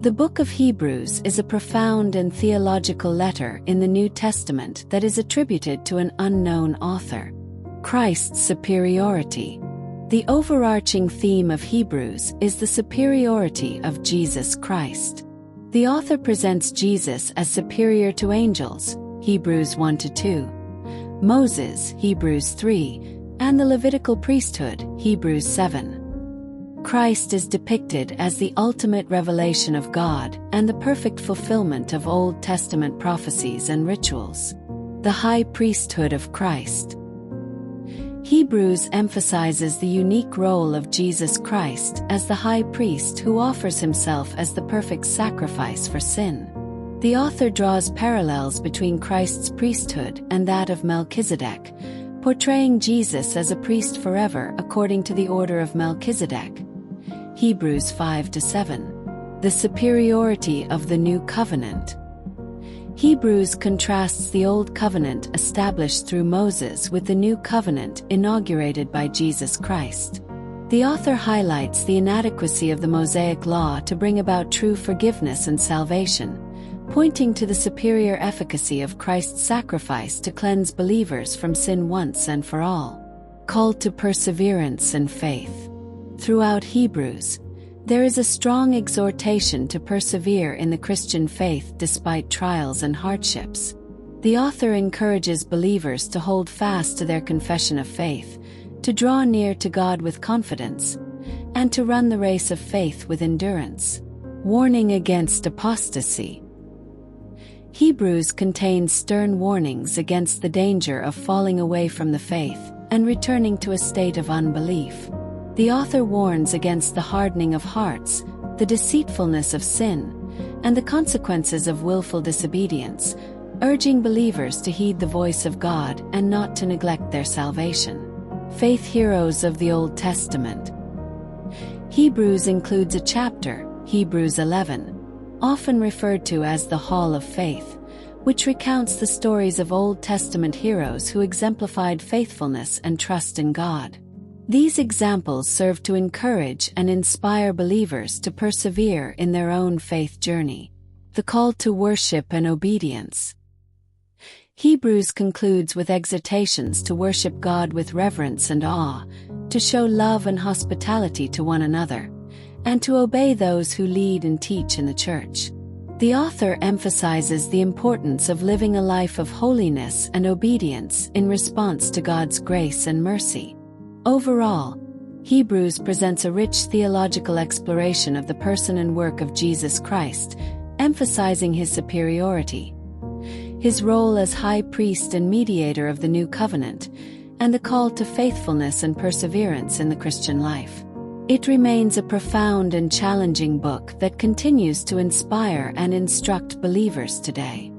The book of Hebrews is a profound and theological letter in the New Testament that is attributed to an unknown author. Christ's superiority. The overarching theme of Hebrews is the superiority of Jesus Christ. The author presents Jesus as superior to angels, Hebrews 1-2, Moses, Hebrews 3, and the Levitical priesthood, Hebrews 7. Christ is depicted as the ultimate revelation of God and the perfect fulfillment of Old Testament prophecies and rituals. The high priesthood of Christ. Hebrews emphasizes the unique role of Jesus Christ as the high priest who offers himself as the perfect sacrifice for sin. The author draws parallels between Christ's priesthood and that of Melchizedek, portraying Jesus as a priest forever according to the order of Melchizedek. Hebrews 5-7. The superiority of the New Covenant. Hebrews contrasts the Old Covenant established through Moses with the New Covenant inaugurated by Jesus Christ. The author highlights the inadequacy of the Mosaic Law to bring about true forgiveness and salvation, pointing to the superior efficacy of Christ's sacrifice to cleanse believers from sin once and for all. Call to perseverance and faith. Throughout Hebrews, there is a strong exhortation to persevere in the Christian faith despite trials and hardships. The author encourages believers to hold fast to their confession of faith, to draw near to God with confidence, and to run the race of faith with endurance. Warning against apostasy. Hebrews contains stern warnings against the danger of falling away from the faith and returning to a state of unbelief. The author warns against the hardening of hearts, the deceitfulness of sin, and the consequences of willful disobedience, urging believers to heed the voice of God and not to neglect their salvation. Faith heroes of the Old Testament. Hebrews includes a chapter, Hebrews 11, often referred to as the Hall of Faith, which recounts the stories of Old Testament heroes who exemplified faithfulness and trust in God. These examples serve to encourage and inspire believers to persevere in their own faith journey. The call to worship and obedience. Hebrews concludes with exhortations to worship God with reverence and awe, to show love and hospitality to one another, and to obey those who lead and teach in the church. The author emphasizes the importance of living a life of holiness and obedience in response to God's grace and mercy. Overall, Hebrews presents a rich theological exploration of the person and work of Jesus Christ, emphasizing his superiority, his role as high priest and mediator of the New Covenant, and the call to faithfulness and perseverance in the Christian life. It remains a profound and challenging book that continues to inspire and instruct believers today.